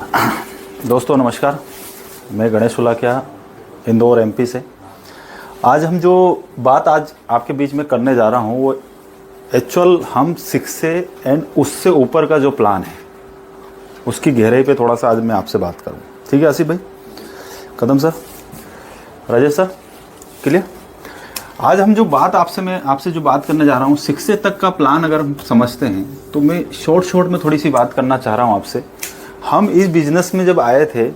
दोस्तों नमस्कार, मैं गणेश सुलाकिया इंदौर एमपी से। आज हम जो बात आज आपके बीच में करने जा रहा हूँ वो एक्चुअल हम 6 से एंड उससे ऊपर का जो प्लान है उसकी गहराई पे थोड़ा सा आज मैं आपसे बात करूँ। ठीक है आसिफ भाई, कदम सर, राजेश सर, क्लियर। आज हम जो बात आपसे जो बात करने जा रहा हूँ 6 से तक का प्लान अगर हम समझते हैं तो मैं शॉर्ट में थोड़ी सी बात करना चाह रहा हूँ आपसे। हम इस बिज़नेस में जब आए थे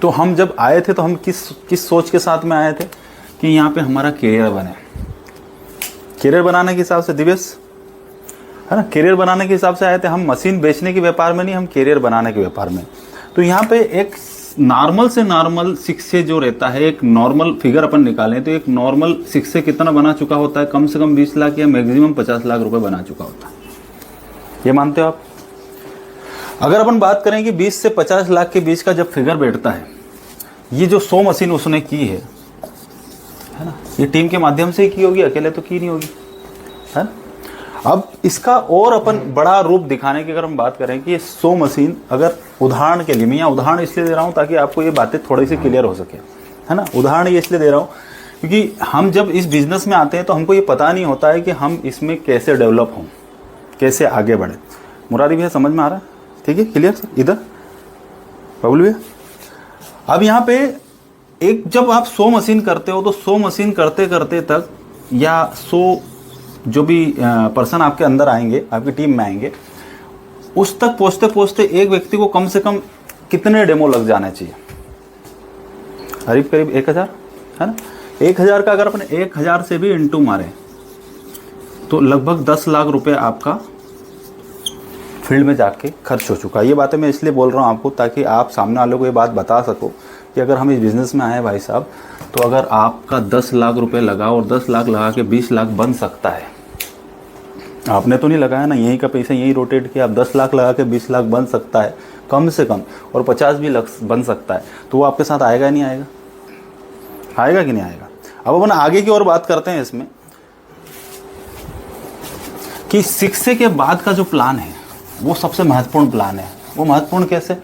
तो हम किस सोच के साथ में आए थे कि यहाँ पे हमारा करियर बने। करियर बनाने के हिसाब से दिव्यस है ना, करियर बनाने के हिसाब से आए थे हम। मशीन बेचने के व्यापार में नहीं, हम करियर बनाने के व्यापार में। तो यहाँ पे एक नॉर्मल से नॉर्मल 6 से जो रहता है, एक नॉर्मल फिगर अपन निकालें तो एक नॉर्मल 6 से कितना बना चुका होता है? कम से कम 20 लाख या मैक्सिमम 50 लाख रुपए बना चुका होता है। ये मानते हो आप? अगर अपन बात करें कि 20 से 50 लाख के बीच का जब फिगर बैठता है, ये जो 100 मशीन उसने की है ना, ये टीम के माध्यम से ही की होगी, अकेले तो की नहीं होगी, है ना। अब इसका और अपन बड़ा रूप दिखाने की अगर हम बात करें कि ये 100 मशीन, अगर उदाहरण के लिए, मैं यहाँ उदाहरण इसलिए दे रहा हूँ ताकि आपको ये बातें थोड़ी सी क्लियर हो सके, है ना। उदाहरण ये इसलिए दे रहा हूँ क्योंकि हम जब इस बिजनेस में आते हैं तो हमको ये पता नहीं होता है कि हम इसमें कैसे डेवलप हों, कैसे आगे बढ़े। मुरारी भैया समझ में आ रहा है? ठीक है, क्लियर सर। इधर बबलू भैया, अब यहाँ पे एक जब आप 100 मशीन करते हो तो 100 मशीन करते करते तक, या 100 जो भी पर्सन आपके अंदर आएंगे, आपकी टीम में आएंगे, उस तक पहुंचते पहुंचते एक व्यक्ति को कम से कम कितने डेमो लग जाने चाहिए? करीब 1000, है ना। 1000 का अगर अपन 1000 से भी इंटू मारे तो लगभग 10 लाख रुपए आपका फील्ड में जाके खर्च हो चुका है। ये बातें मैं इसलिए बोल रहा हूँ आपको ताकि आप सामने वालों को ये बात बता सको कि अगर हम इस बिज़नेस में आए भाई साहब, तो अगर आपका 10 लाख रुपए लगा और 10 लाख लगा के 20 लाख बन सकता है, आपने तो नहीं लगाया ना, यहीं का पैसा यहीं रोटेट किया, आप 10 लाख लगा के 20 लाख बन सकता है कम से कम, और 50 भी लाख बन सकता है, तो वो आपके साथ आएगा नहीं आएगा? आएगा कि नहीं आएगा? अब अपन आगे की ओर बात करते हैं इसमें कि 6 के बाद का जो प्लान है वो सबसे महत्वपूर्ण प्लान है। वो महत्वपूर्ण कैसे?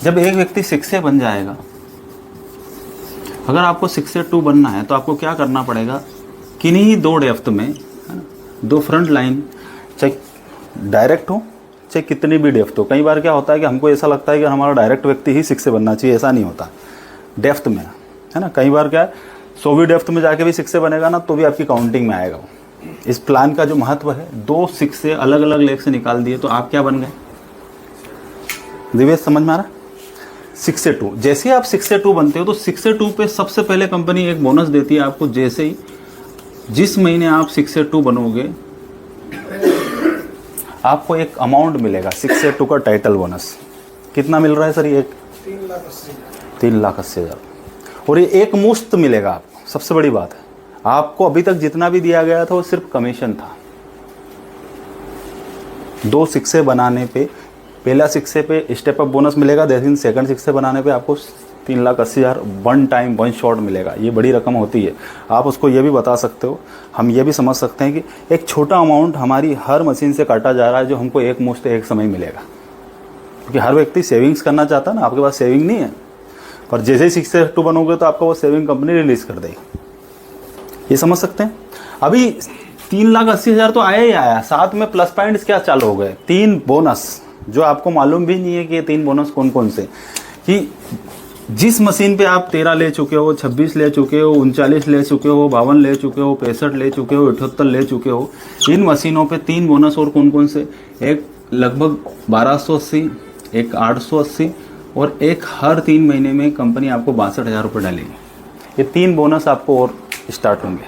जब एक व्यक्ति 6 से बन जाएगा, अगर आपको 6 से 2 बनना है तो आपको क्या करना पड़ेगा? किन्हीं 2 डेप्थ में, है ना, 2 फ्रंट लाइन, चाहे डायरेक्ट हो चाहे कितनी भी डेप्थ हो। कई बार क्या होता है कि हमको ऐसा लगता है कि हमारा डायरेक्ट व्यक्ति ही 6 से बनना चाहिए, ऐसा नहीं होता। डेप्थ में, है ना, कई बार क्या है 100 भी डेप्थ में जाके भी 6 से बनेगा ना तो भी आपकी काउंटिंग में आएगा वो। इस प्लान का जो महत्व है, 2 6 से अलग अलग लेग से निकाल दिए तो आप क्या बन गए? दिवेश समझ में आ रहा? 6 से 2, जैसे आप 6 से 2 बनते हो तो 6 से 2 पे सबसे पहले कंपनी एक बोनस देती है आपको। जैसे ही जिस महीने आप 6 से 2 बनोगे आपको एक अमाउंट मिलेगा 6 से 2 का टाइटल बोनस। कितना मिल रहा है सर? ये 3,80,000, और ये एक मुश्त मिलेगा आपको। सबसे बड़ी बात है, आपको अभी तक जितना भी दिया गया था वो सिर्फ कमीशन था। 2 6 से बनाने पे, पहला 6 से पे स्टेप अप बोनस मिलेगा, लेकिन सेकंड 6 से बनाने पे आपको 3,80,000 वन टाइम वन शॉट मिलेगा। ये बड़ी रकम होती है। आप उसको ये भी बता सकते हो, हम ये भी समझ सकते हैं कि एक छोटा अमाउंट हमारी हर मशीन से काटा जा रहा है जो हमको एक मुश्त एक समय मिलेगा। क्योंकि हर व्यक्ति सेविंग्स करना चाहता है ना, आपके पास सेविंग नहीं है, पर जैसे ही 6 से 2 बनोगे तो आपको वो सेविंग कंपनी रिलीज कर देगी। ये समझ सकते हैं? अभी 3,80,000 तो आया ही आया, साथ में प्लस पॉइंट्स क्या चालू हो गए, 3 बोनस, जो आपको मालूम भी नहीं है कि ये 3 बोनस कौन कौन से। कि जिस मशीन पे आप 13 ले चुके हो, 26 ले चुके हो, 39 ले चुके हो, 52 ले चुके हो, 65 ले चुके हो, 78 ले चुके हो, इन मशीनों पे 3 बोनस और कौन कौन से? एक लगभग 1280, एक 880 और एक हर 3 महीने में कंपनी आपको 62,000 रुपये डालेगी। ये 3 बोनस आपको और स्टार्ट होंगे।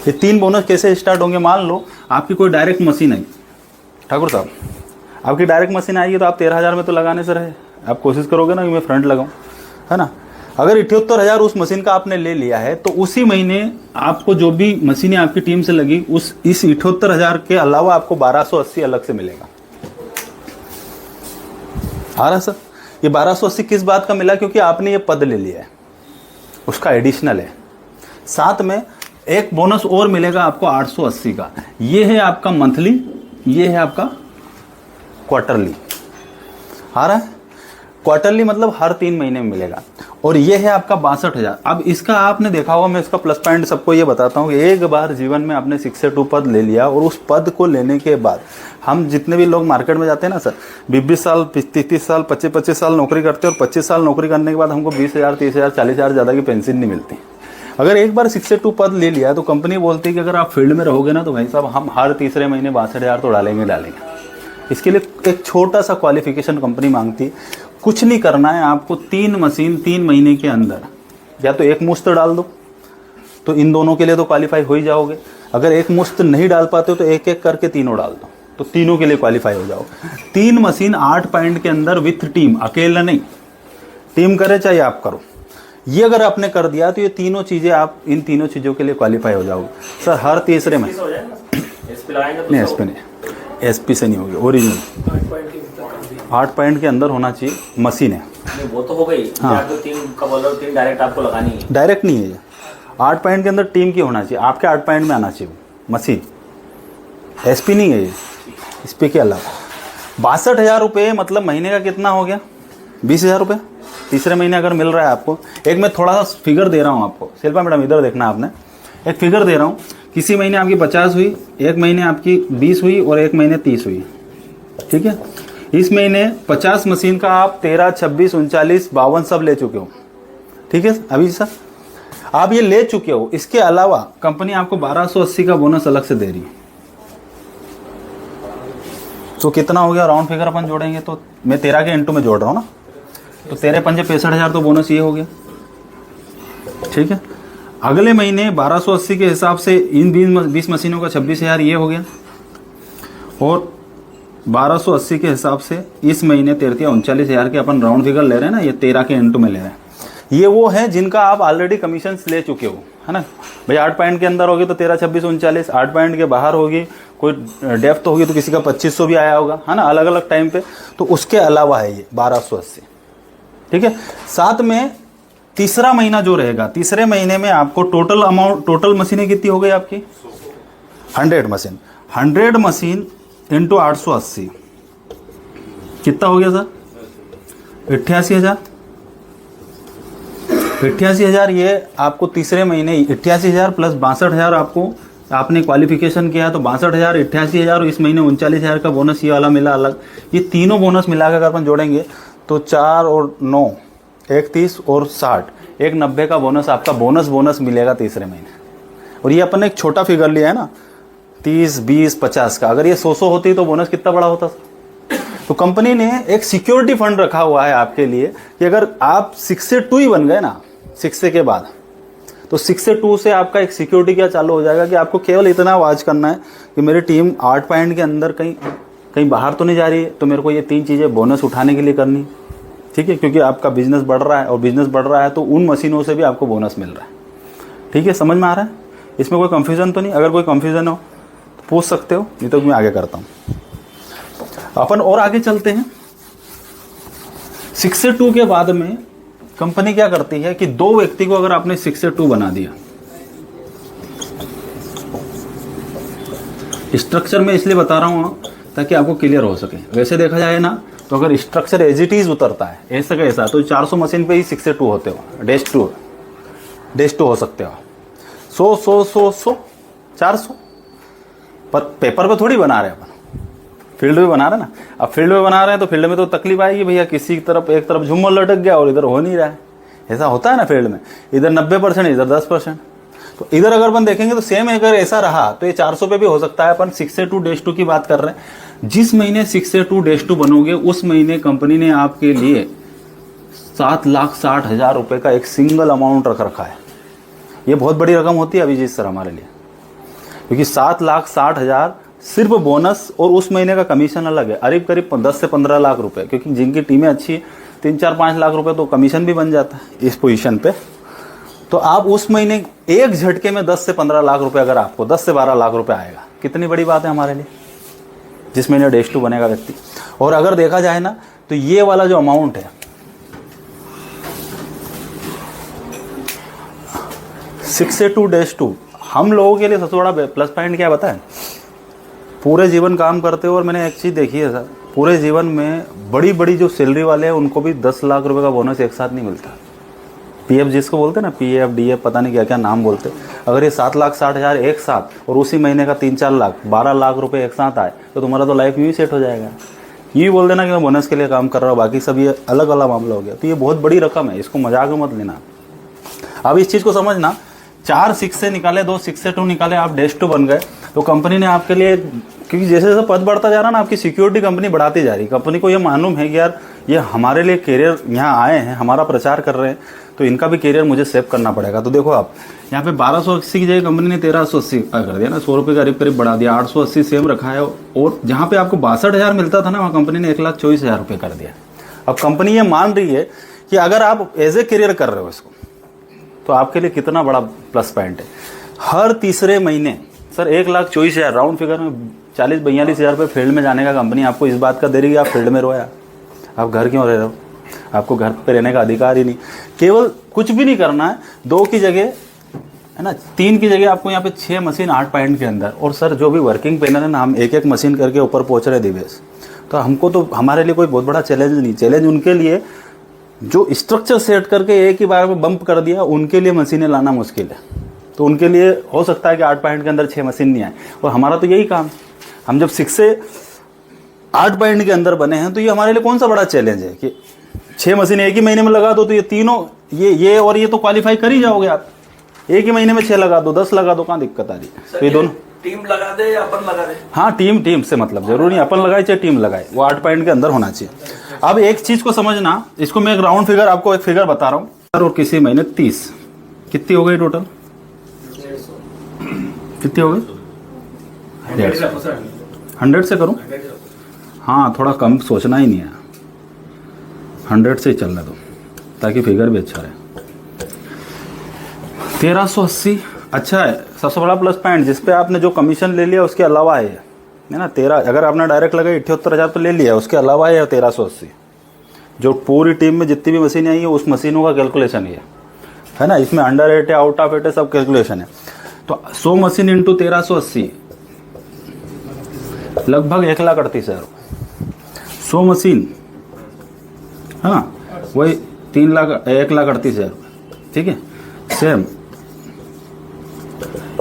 ये 3 बोनस कैसे स्टार्ट होंगे? मान लो आपकी कोई डायरेक्ट मशीन आई, ठाकुर साहब आपकी डायरेक्ट मशीन आएगी तो आप 13,000 में तो लगाने से रहे, आप कोशिश करोगे ना कि मैं फ्रंट लगाऊं, है ना। अगर 78,000 उस मशीन का आपने ले लिया है तो उसी महीने आपको जो भी मशीनें आपकी टीम से लगी उस इस 78,000 के अलावा आपको 1280 अलग से मिलेगा। आ रहा सर? ये 1280 किस बात का मिला? क्योंकि आपने ये पद ले लिया है, उसका एडिशनल है। साथ में एक बोनस और मिलेगा आपको 880 का। ये है आपका मंथली, ये है आपका क्वार्टरली। आ रहा है। क्वार्टरली मतलब हर 3 महीने में मिलेगा। और ये है आपका 62,000। अब इसका आपने देखा होगा, मैं इसका प्लस पॉइंट सबको ये बताता हूँ कि एक बार जीवन में आपने 6 से 2 पद ले लिया और उस पद को लेने के बाद हम जितने भी लोग मार्केट में जाते हैं ना सर, 20 साल 30 साल 25 साल नौकरी करते हैं और 25 साल नौकरी करने के बाद हमको 20,000 30,000 40,000 ज़्यादा की पेंशन नहीं मिलती। अगर एक बार 6 से 2 पद ले लिया तो कंपनी बोलती है कि अगर आप फील्ड में रहोगे ना तो भाई साहब हम हर तीसरे महीने 62,000 तो डालेंगे। इसके लिए एक छोटा सा क्वालिफिकेशन कंपनी मांगती है। कुछ नहीं करना है आपको, 3 मशीन 3 महीने के अंदर या तो एक मुश्त डाल दो, तो इन दोनों के लिए तो क्वालिफाई हो ही जाओगे। अगर एक मुश्त नहीं डाल पाते हो तो एक एक करके तीनों डाल दो, तो तीनों के लिए क्वालिफाई हो जाओ। 3 मशीन 8 पॉइंट के अंदर विथ टीम, अकेला नहीं, टीम करे चाहे आप करो, ये अगर आपने कर दिया तो ये तीनों चीज़ें आप इन तीनों चीज़ों के लिए क्वालिफाई हो जाओगे सर। हर तीसरे में नहीं, एसपी नहीं, एसपी से नहीं होगी, ओरिजिनल 8 पॉइंट के अंदर होना चाहिए मशीन है। वो तो हो गई। हाँ, तो 3 का बोलो, 3 डायरेक्ट आपको लगानी है। डायरेक्ट नहीं है ये, 8 पॉइंट के अंदर टीम की होना चाहिए, आपके 8 पॉइंट में आना चाहिए मशीन, एसपी नहीं है ये। एसपी के अलावा 62,000 रुपये मतलब महीने का कितना हो गया, 20,000 रुपये तीसरे महीने अगर मिल रहा है आपको। एक मैं थोड़ा सा फिगर दे रहा हूँ आपको, शिल्पा मैडम इधर देखना आपने, एक फिगर दे रहा हूँ। किसी महीने आपकी 50 हुई, एक महीने आपकी 20 हुई और एक महीने 30 हुई, ठीक है। इस महीने 50 मशीन का आप 13, 26, 39, 52 सब ले चुके हो, ठीक है अभी सर, आप ये ले चुके हो। इसके अलावा कंपनी आपको 1280 का बोनस अलग से दे रही है, तो कितना हो गया राउंड फिगर अपन जोड़ेंगे तो मैं 13 के इंटू में जोड़ रहा हूँ ना, तो 13 पंजे 65,000 तो बोनस ये हो गया, ठीक है। अगले महीने 1280 के हिसाब से इन 20 मशीनों का 26,000 ये हो गया, और 1280 के हिसाब से इस महीने 39,000 के अपन राउंड फिगर ले रहे हैं ना, ये 13 के इंटू में ले रहे हैं। ये वो है जिनका आप ऑलरेडी कमीशन ले चुके हो, है ना भाई। 8 पॉइंट के अंदर होगी तो 13, 26, 39, 8 पॉइंट के बाहर होगी, कोई डेप्थ होगी तो किसी का 2500 भी आया होगा, है ना, अलग अलग टाइम पे। तो उसके अलावा है ये 1280, ठीक है। साथ में तीसरा महीना जो रहेगा, तीसरे महीने में आपको टोटल अमाउंट, टोटल मशीनें कितनी हो गई आपकी 100 मशीन, 100 मशीन इंटू 880 कितना हो गया सर, 88,000। 88,000 ये आपको तीसरे महीने 88,000 प्लस 62,000 आपको, आपने क्वालिफिकेशन किया तो 62,000, 88,000 और इस महीने 39,000 का बोनस ये वाला मिला अलग। ये तीनों बोनस मिलाकर अगर अपन जोड़ेंगे तो 4 और 9 31 और 60, 190 का बोनस आपका बोनस मिलेगा तीसरे महीने। और ये अपन ने एक छोटा फिगर लिया है ना 30, 20, 50 का, अगर ये 100 होती तो बोनस कितना बड़ा होता। तो कंपनी ने एक सिक्योरिटी फंड रखा हुआ है आपके लिए कि अगर आप 6 से 2 ही बन गए ना 6 से के बाद, तो 6 से 2 से आपका एक सिक्योरिटी क्या चालू हो जाएगा कि आपको केवल इतना वाच करना है कि मेरी टीम 8 पॉइंट के अंदर कहीं बाहर तो नहीं जा रही है, तो मेरे को ये 3 चीज़ें बोनस उठाने के लिए करनी, ठीक है। क्योंकि आपका बिजनेस बढ़ रहा है और बिजनेस बढ़ रहा है तो उन मशीनों से भी आपको बोनस मिल रहा है, ठीक है। समझ में आ रहा है, इसमें कोई कंफ्यूजन तो नहीं? अगर कोई कंफ्यूजन हो तो पूछ सकते हो, नहीं तो मैं आगे करता हूँ। अपन और आगे चलते हैं। 6 से 2 के बाद में कंपनी क्या करती है कि 2 व्यक्ति को अगर आपने 6 से 2 बना दिया, स्ट्रक्चर में इसलिए बता रहा हूँ ताकि आपको क्लियर हो सके। वैसे देखा जाए ना तो अगर स्ट्रक्चर एज इट इज उतरता है ऐसा का ऐसा, तो 400 मशीन पे ही 6 से 2 होते हो, -2 हो सकते हो, 100 400, पर पेपर पे थोड़ी बना रहे हैं अपन, फील्ड में बना रहे हैं ना। अब फील्ड में बना रहे हैं तो फील्ड में तो तकलीफ आएगी भैया, किसी की तरफ एक तरफ झुम्मर लटक गया और इधर हो नहीं रहा है, ऐसा होता है ना फील्ड में, इधर 90% इधर 10%। तो इधर अगर अपन देखेंगे तो सेम अगर ऐसा रहा तो ये 400 पे भी हो सकता है। अपन 6 से 2 -2 की बात कर रहे हैं। जिस महीने 6 से 2 -2 बनोगे उस महीने कंपनी ने आपके लिए 7,60,000 रुपये का एक सिंगल अमाउंट रख रखा है। ये बहुत बड़ी रकम होती है अभिजीत सर हमारे लिए, क्योंकि 7,60,000 सिर्फ बोनस और उस महीने का कमीशन अलग है, करीब 10 से 15 लाख रुपए, क्योंकि जिनकी टीमें अच्छी है 3, 4, 5 लाख रुपए तो कमीशन भी बन जाता है इस पोजीशन पे। तो आप उस महीने एक झटके में 10 से 15 लाख रुपए, अगर आपको 10 से 12 लाख रुपए आएगा, कितनी बड़ी बात है हमारे लिए, जिस महीने -2 बनेगा व्यक्ति। और अगर देखा जाए ना तो ये वाला जो अमाउंट है 6 से 2 -2 हम लोगों के लिए सबसे बड़ा प्लस पॉइंट क्या बताएं, पूरे जीवन काम करते हो। और मैंने एक चीज़ देखी है सर, पूरे जीवन में बड़ी बड़ी जो सैलरी वाले हैं उनको भी 10 लाख रुपए का बोनस एक साथ नहीं मिलता। पीएफ जिसको बोलते हैं ना, पीएफ डीएफ पता नहीं क्या क्या नाम बोलते, अगर ये 7,60,000 एक साथ और उसी महीने का 3-4 लाख 12 लाख रुपए एक साथ आए तो तुम्हारा तो लाइफ यूँ ही सेट हो जाएगा। यूँ ही बोल देना कि मैं बोनस के लिए काम कर रहा हूँ, बाकी सब ये अलग अलग मामला हो गया। तो ये बहुत बड़ी रकम है, इसको मजाक में मत लेना। अब इस चीज़ को समझना, 4 6 से निकाले, 2 6 से 2 निकाले, आप -2 बन गए तो कंपनी ने आपके लिए, क्योंकि जैसे जैसे पद बढ़ता जा रहा ना, आपकी सिक्योरिटी कंपनी बढ़ाती जा रही। कंपनी को ये मालूम है कि यार ये हमारे लिए कैरियर यहाँ आए हैं, हमारा प्रचार कर रहे हैं, तो इनका भी कैरियर मुझे सेव करना पड़ेगा। तो देखो आप यहाँ पे 1280 की जगह कंपनी ने 1380 कर दिया ना, 100 रुपये करीब करीब बढ़ा दिया, 880 सेम रखा है। और जहाँ पे आपको 62,000 मिलता था ना, वहाँ कंपनी ने 1,24,000 रुपये कर दिया। अब कंपनी ये मान रही है कि अगर आप एज ए करियर कर रहे हो इसको, तो आपके लिए कितना बड़ा प्लस पॉइंट है। हर तीसरे महीने सर 1,24,000 राउंड फिगर में 40-42,000 रुपये फील्ड में जाने का कंपनी आपको इस बात का दे रही है। आप फील्ड में रोया, आप घर क्यों रह रहे हो? आपको घर पे रहने का अधिकार ही नहीं। केवल कुछ भी नहीं करना है, 2 की जगह है ना, 3 की जगह आपको यहाँ पे 6 मशीन 8 पॉइंट के अंदर। और सर जो भी वर्किंग पेनर है ना, हम एक एक मशीन करके ऊपर पहुँच रहे दिवेश। तो हमको तो, हमारे लिए कोई बहुत बड़ा चैलेंज नहीं। चैलेंज उनके लिए जो स्ट्रक्चर सेट करके एक ही बार में बम्प कर दिया, उनके लिए मशीनें लाना मुश्किल है। तो उनके लिए हो सकता है कि 8 पॉइंट के अंदर 6 मशीन नहीं आए। और हमारा तो यही काम, हम जब 6 से 8 पॉइंट के अंदर बने हैं, तो ये हमारे लिए कौन सा बड़ा चैलेंज है कि 6 मशीन एक ही महीने में लगा दो, तो ये तीनों ये और ये तो क्वालिफाई कर ही जाओगे आप। एक ही महीने में 6 लगा दो, 10 लगा दो, कहाँ दिक्कत आ रही है? तो ये दोनों टीम लगा दे या अपन लगा दे? हाँ, टीम से मतलब जरूरी नहीं अपन लगाए चाहे टीम लगाए, वो 8 पॉइंट के अंदर होना चाहिए। अब एक चीज को समझना, इसको मैं एक राउंड फिगर, आपको एक फिगर बता रहा हूँ सर। और किसी महीने 30 कितनी हो गई टोटल? कितनी हो गई? 100 से करूँ? हाँ, थोड़ा कम सोचना ही नहीं है, 100 से ही चलने दो ताकि फिगर भी अच्छा रहे। 1380 अच्छा है। सबसे बड़ा प्लस पॉइंट जिस पे आपने जो कमीशन ले लिया उसके अलावा है ना, 13, अगर आपने डायरेक्ट लगाई 78,000 तो ले लिया, उसके अलावा है 1380। जो पूरी टीम में जितनी भी मशीनें आई है उस मशीनों का कैलकुलेशन ये है ना, इसमें अंडर रेट है, आउट ऑफ रेट है, सब कैलकुलेशन है। तो 100 मशीन इंटू 1380 लगभग 1,38,000 रुपये। 100 मशीन, हाँ वही 1,38,000 रुपये, ठीक है, सेम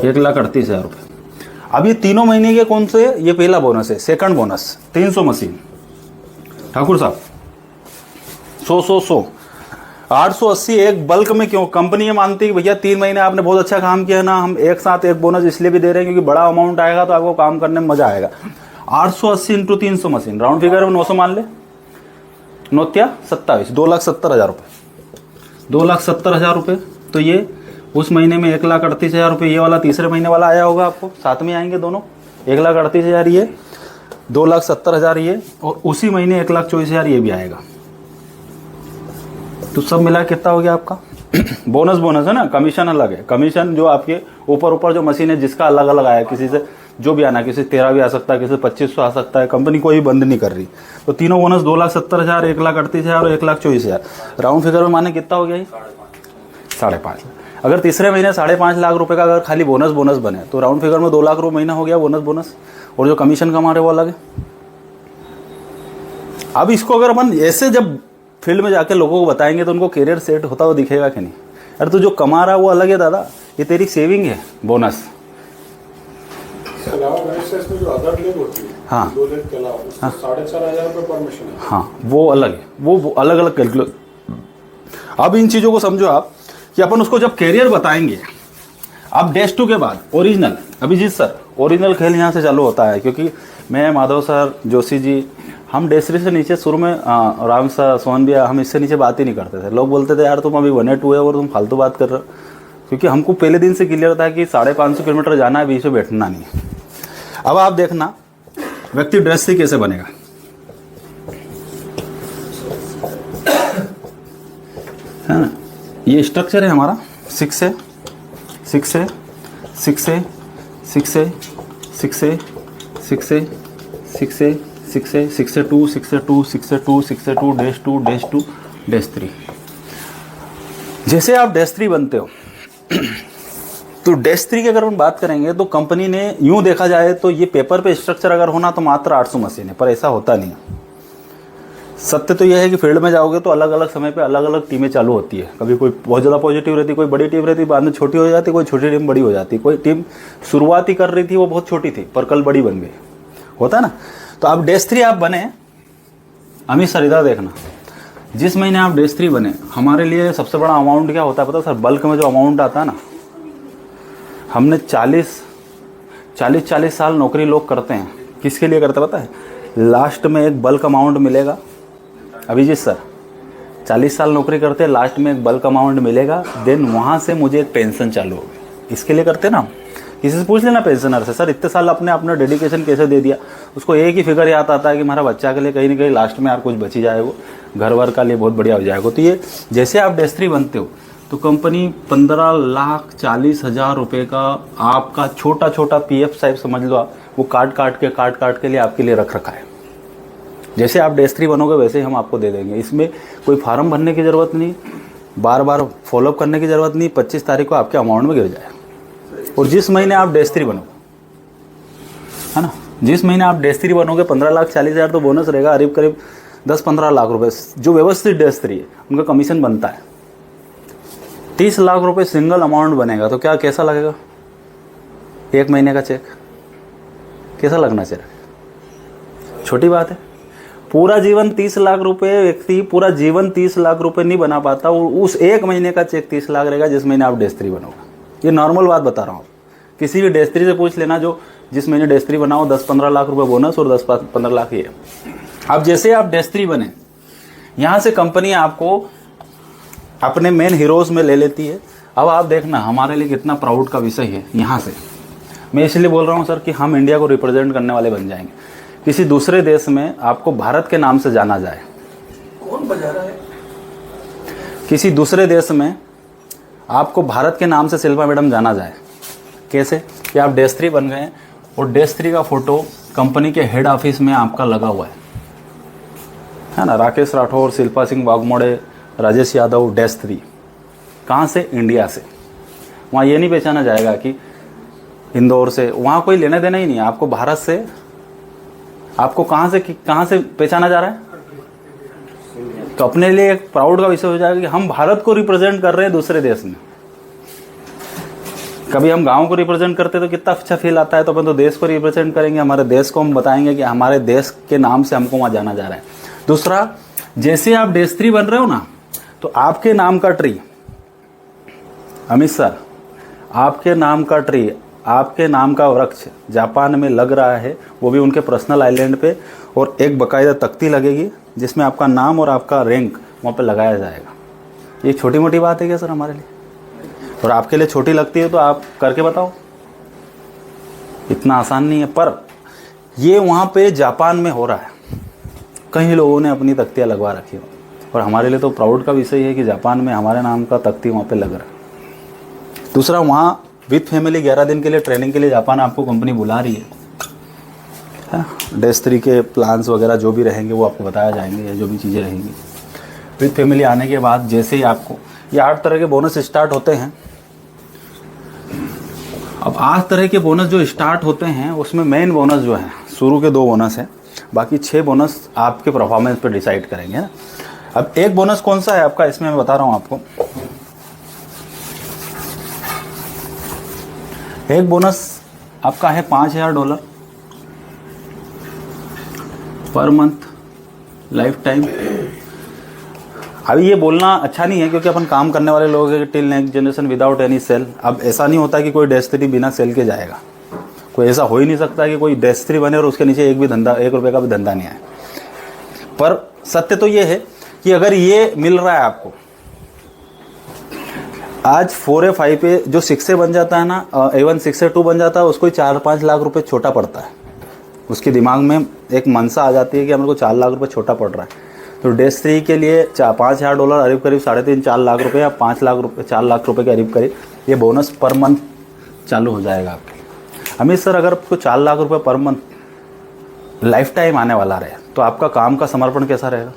1,38,000 रुपये। अब ये तीनों महीने के कौन से? ये पहला बोनस है। सेकंड बोनस 300 मशीन ठाकुर साहब, 100 880 एक बल्क में। क्यों? कंपनी ये मानती है कि भैया 3 महीने आपने बहुत अच्छा काम किया ना, हम एक साथ एक बोनस इसलिए भी दे रहे हैं क्योंकि बड़ा अमाउंट आएगा तो आपको काम करने में मजा आएगा। 880 इंटू 300 मशीन, राउंड फिगर में 900 मान ले, 9×27 2,70,000 रुपये, 2,70,000 रुपये। तो ये उस महीने में 1,38,000 रुपये, ये वाला तीसरे महीने वाला आया होगा आपको, साथ में आएंगे दोनों, 1,38,000 ये, 2,70,000 ये, और उसी महीने 1,24,000 ये भी आएगा। तो सब मिला कितना हो गया आपका? बोनस है ना, कमीशन अलग है। कमीशन जो आपके ऊपर जो मशीन है जिसका अलग अलग आया, किसी से जो भी आना, किसी 13 भी आ सकता है, किसी 2500 आ सकता है, कंपनी कोई बंद नहीं कर रही। तो तीनों बोनस 2,70,000, 1,38,000 और 1,24,000, राउंड फिगर में माने कितना हो गया ये? 5.5 लाख। अगर तीसरे महीने 5.5 लाख रुपए का अगर खाली बोनस बने तो राउंड फिगर में 2 लाख रुपये महीना हो गया बोनस, और जो कमीशन कमा रहे वो अलग है। अब इसको अगर अपन ऐसे जब फील्ड में जाके लोगों को बताएंगे तो उनको करियर सेट होता हुआ दिखेगा कि नहीं? अरे तो जो कमा रहा है वो अलग है दादा, ये तेरी सेविंग है बोनस। हाँ, 2 लाख के अलावा 4,500 रुपये पर मशीन है। हाँ, वो अलग है, वो अलग अलग कैलकुलेट। अब इन चीज़ों को समझो आप कि अपन उसको जब कैरियर बताएंगे, अब -2 के बाद ओरिजिनल, अभिजीत सर ओरिजिनल खेल यहाँ से चालू होता है, क्योंकि मैं, माधव सर, जोशी जी, हम -3 से नीचे शुरू में राम सर, सोहन भैया, हम इससे नीचे बात ही नहीं करते थे। लोग बोलते थे यार तुम अभी 1-2 है और तुम फालतू बात कर रहे हो, क्योंकि हमको पहले दिन से क्लियर था कि 550 किलोमीटर जाना है, बीच में बैठना नहीं है। अब आप देखना व्यक्ति ड्रेस से कैसे बनेगा, है ना, ये स्ट्रक्चर है हमारा 6 से 6 से 6 से 6 से 6 से 6 से 6 से 6 से 6 से 2 6 से 2 6 से 2 6 से 2 -2 -3। जैसे आप -3 बनते हो तो -3 की अगर हम बात करेंगे तो कंपनी ने यूं देखा जाए तो ये पेपर पे स्ट्रक्चर अगर होना तो मात्र 800 मशीन है, पर ऐसा होता नहीं है। सत्य तो यह है कि फील्ड में जाओगे तो अलग अलग समय पे अलग अलग टीमें चालू होती है। कभी कोई बहुत ज़्यादा पॉजिटिव रहती, कोई बड़ी टीम रहती, बाद में छोटी हो जाती, कोई छोटी टीम बड़ी हो जाती। कोई टीम शुरुआत ही कर रही थी, वो बहुत छोटी थी, पर कल बड़ी बन गई, होता है ना। तो आप डेस्क 3 आप बने, अमित सर इधर देखना, जिस महीने आप डेस्क 3 बने, हमारे लिए सबसे बड़ा अमाउंट क्या होता है पता है सर? बल्क में जो अमाउंट आता है ना, हमने 40 साल नौकरी लोग करते हैं, किसके लिए करते पता है? लास्ट में एक बल्क अमाउंट मिलेगा। अभिजीत सर 40 साल नौकरी करते हैं, लास्ट में एक बल्क अमाउंट मिलेगा, देन वहाँ से मुझे एक पेंशन चालू होगी। इसके लिए करते हैं ना। किसी से पूछ लेना पेंशनर से, सर इतने साल अपने अपना डेडिकेशन कैसे दे दिया? उसको एक ही फिगर याद आता है कि हमारा बच्चा के लिए कहीं ना कहीं लास्ट में यार कुछ बची जाए, वो घर वर का लिए बहुत बढ़िया हो जाएगा। तो ये जैसे आप डेस्क 3 बनते हो तो कंपनी 15,40,000 रुपये का आपका छोटा छोटा PF साहिब समझ लो आप, वो काट काट के लिए आपके लिए रख रखा है। जैसे आप डेस्क 3 बनोगे वैसे ही हम आपको दे देंगे। इसमें कोई फार्म भरने की ज़रूरत नहीं, बार बार फॉलोअप करने की ज़रूरत नहीं। 25 तारीख को आपके अमाउंट में गिर जाए। और जिस महीने आप डेस्क 3 बनोगे, है ना, जिस महीने आप डेस्क 3 बनोगे 15,40,000 तो बोनस रहेगा, करीब 10-15 लाख रुपए। जो व्यवस्थित डेस्क 3 है उनका कमीशन बनता है। 30 लाख रुपए सिंगल अमाउंट बनेगा तो क्या कैसा लगेगा? एक महीने का चेक कैसा लगना चाहिए? छोटी बात है। पूरा जीवन 30 लाख रुपए, व्यक्ति पूरा जीवन 30 लाख रुपए नहीं बना पाता, उस एक महीने का चेक 30 लाख रहेगा जिस महीने आप डेस्क 3 बनोगे। ये नॉर्मल बात बता रहा हूँ। किसी भी डेस्क 3 से पूछ लेना जो जिस महीने डेस्क 3 बनाओ, 10-15 लाख रुपए बोनस और 10-15 लाख ये। अब जैसे आप डेस्क 3 बने, यहाँ से कंपनी आपको अपने मेन हीरोज में ले लेती है। अब आप देखना हमारे लिए कितना प्राउड का विषय है। यहाँ से मैं इसलिए बोल रहा हूँ सर कि हम इंडिया को रिप्रेजेंट करने वाले बन जाएंगे। किसी दूसरे देश में आपको भारत के नाम से जाना जाए, कौन बजा रहा है? किसी दूसरे देश में आपको भारत के नाम से शिल्पा मैडम जाना जाए, कैसे? कि आप डेस्क 3 बन गए हैं और डेस्क 3 का फोटो कंपनी के हेड ऑफिस में आपका लगा हुआ है ना। राकेश राठौर, शिल्पा सिंह वाघमोड़े, राजेश यादव, डेस्क 3। कहाँ से? इंडिया से। वहाँ ये नहीं पहचाना जाएगा कि इंदौर से, वहाँ कोई लेने देना ही नहीं है। आपको भारत से, आपको कहाँ से पहचाना जा रहा है? तो अपने लिए एक प्राउड का विषय हो जाएगा कि हम भारत को रिप्रेजेंट कर रहे हैं दूसरे देश में। कभी हम गांव को रिप्रेजेंट करते तो कितना अच्छा फील आता है, तो अपन तो देश को रिप्रेजेंट करेंगे, हमारे देश को हम बताएंगे कि हमारे देश के नाम से हमको वहाँ जाना जा रहा है। दूसरा, जैसे आप डेस्क 3 बन रहे हो ना, तो आपके नाम का ट्री, अमित सर, आपके नाम का ट्री, आपके नाम का वृक्ष जापान में लग रहा है, वो भी उनके पर्सनल आइलैंड पे, और एक बाकायदा तख्ती लगेगी जिसमें आपका नाम और आपका रैंक वहाँ पे लगाया जाएगा। ये छोटी मोटी बात है क्या सर हमारे लिए? और आपके लिए छोटी लगती है तो आप करके बताओ। इतना आसान नहीं है, पर ये वहाँ पे जापान में हो रहा है। कई लोगों ने अपनी तख्तियाँ लगवा रखी हो, और हमारे लिए तो प्राउड का विषय है कि जापान में हमारे नाम का तख्ती वहाँ पे लग रहा है। दूसरा, वहाँ विथ फैमिली 11 दिन के लिए ट्रेनिंग के लिए जापान आपको कंपनी बुला रही है। डेस्क 3 के प्लान्स वगैरह जो भी रहेंगे वो आपको बताया जाएंगे, या जो भी चीज़ें रहेंगी। विथ फैमिली आने के बाद जैसे ही आपको ये 8 तरह के बोनस स्टार्ट होते हैं। अब 8 तरह के बोनस जो स्टार्ट होते हैं उसमें मेन बोनस जो है, शुरू के 2 बोनस हैं, बाकी 6 बोनस आपके परफॉर्मेंस पर डिसाइड करेंगे ना। अब एक बोनस कौन सा है आपका, इसमें मैं बता रहा हूँ आपको। एक बोनस आपका है $5,000 पर मंथ, लाइफ टाइम। अभी ये बोलना अच्छा नहीं है क्योंकि अपन काम करने वाले लोग हैं, till next generation without any cell. अब ऐसा नहीं होता कि कोई डेस्क 3 बिना सेल के जाएगा, कोई ऐसा हो ही नहीं सकता कि कोई डेस्क 3 बने और उसके नीचे एक रुपये का भी धंधा नहीं आए। पर सत्य तो ये है कि अगर ये मिल रहा है आपको आज 4 या 5 पे, जो 6 से बन जाता है ना, A1 6 से 2 बन जाता है, उसको 4-5 लाख रुपए छोटा पड़ता है। उसके दिमाग में एक मनसा आ जाती है कि हम लोग को 4 लाख रुपए छोटा पड़ रहा है। तो डेस्क 3 के लिए $5,000 करीब 3.5-4 लाख रुपए, या 5 लाख रुपए, 4 लाख रुपए के करीब ये बोनस पर मंथ चालू हो जाएगा आपके लिए। अमित सर, अगर आपको 4 लाख रुपए पर मंथ लाइफ टाइम आने वाला रहे तो आपका काम का समर्पण कैसा रहेगा?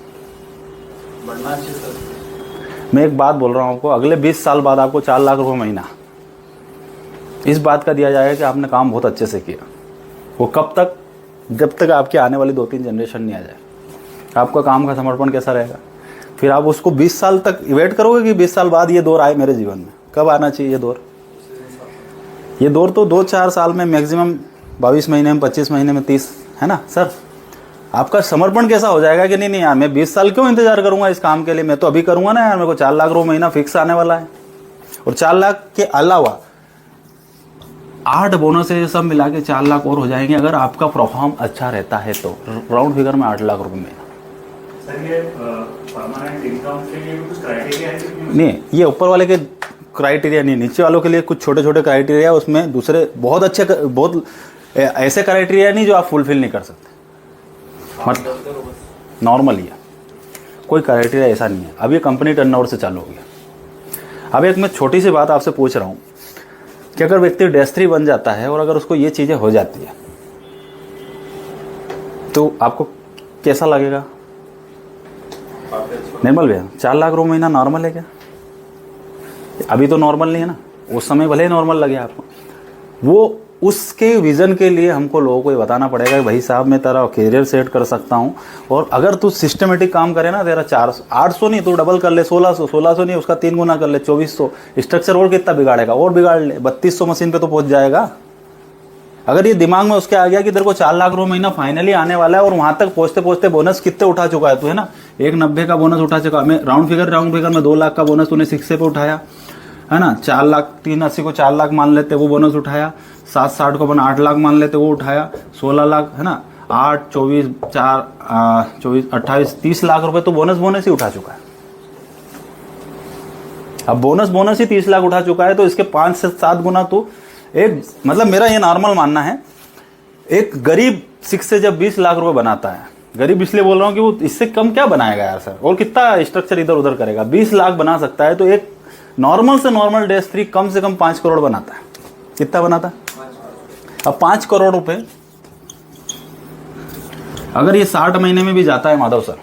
बढ़ना चाहिए सर। मैं एक बात बोल रहा हूँ आपको, अगले 20 साल बाद आपको 4 लाख रुपए महीना इस बात का दिया जाएगा कि आपने काम बहुत अच्छे से किया। वो कब तक? जब तक आपकी आने वाली 2-3 जनरेशन नहीं आ जाए। आपका काम का समर्पण कैसा रहेगा? फिर आप उसको 20 साल तक वेट करोगे कि 20 साल बाद ये दौर आए मेरे जीवन में? कब आना चाहिए ये दौर? ये दौर तो 2-4 साल में, मैक्सिमम 22 महीने में, 25 महीने में, 30, है ना सर? आपका समर्पण कैसा हो जाएगा कि नहीं नहीं यार मैं 20 साल क्यों इंतजार करूंगा इस काम के लिए, मैं तो अभी करूंगा ना यार, मेरे को 4 लाख रुपये महीना फिक्स आने वाला है। और 4 लाख के अलावा 8 बोनस है, सब मिला के 4 लाख और हो जाएंगे अगर आपका परफॉर्म अच्छा रहता है तो। राउंड फिगर में 8 लाख रुपये महीना। सर ये परमानेंट इनकम के लिए कुछ क्राइटेरिया है कि नहीं, ये ऊपर वाले के क्राइटेरिया नहीं, नीचे वालों के लिए कुछ छोटे छोटे क्राइटेरिया, उसमें दूसरे बहुत अच्छे, बहुत ऐसे क्राइटेरिया नहीं जो आप फुलफिल नहीं कर सकते, मतलब नॉर्मल ही है, कोई क्राइटेरिया ऐसा नहीं है। अब ये कंपनी टर्नओवर से चालू हो गया। अब एक मैं छोटी सी बात आपसे पूछ रहा हूँ कि अगर व्यक्ति -3 बन जाता है और अगर उसको ये चीज़ें हो जाती है तो आपको कैसा लगेगा? निर्मल भैया 4 लाख रुपये महीना नॉर्मल है क्या? अभी तो नॉर्मल नहीं है ना, उस समय भले ही नॉर्मल लगे आपको। वो उसके विजन के लिए हमको लोगों को ये बताना पड़ेगा कि भाई साहब मैं तेरा करियर सेट कर सकता हूँ, और अगर तू सिस्टमेटिक काम करे ना, तेरा 800 नहीं तो डबल कर ले, 1600 नहीं उसका 3 गुना कर ले, 2400। स्ट्रक्चर और कितना बिगाड़ेगा? और बिगाड़ ले, 3200 मशीन पे तो पहुंच जाएगा। अगर ये दिमाग में उसके आ गया कि तेरे को 4 लाख रुपये महीना फाइनली आने वाला है, और वहां तक पहुंचते पहुंचते बोनस कितने उठा चुका है तू, है ना? 190 का बोनस उठा चुका, मैं राउंड फिगर में 2 लाख का बोनस तूने 6 पे उठाया, है ना? 4 लाख 380 को 4 लाख मान लेते वो बोनस उठाया, 760 को अपन 8 लाख मान लेते वो उठाया, 16 लाख, है ना? 8 24 4 24 28 30 लाख रुपए तो बोनस ही उठा चुका है। अब बोनस ही 30 लाख उठा चुका है, तो इसके 5 से 7 गुना तो एक, मतलब मेरा ये नॉर्मल मानना है, एक गरीब 6 से जब 20 लाख रुपए बनाता है, गरीब इसलिए बोल रहा हूं कि वो इससे कम क्या बनाएगा यार सर, और कितना स्ट्रक्चर इधर उधर करेगा? 20 लाख बना सकता है तो एक नॉर्मल से नॉर्मल -3 कम से कम 5 करोड़ बनाता है। कितना बनाता है? अब 5 करोड़ रुपए अगर ये 60 महीने में भी जाता है माधव सर,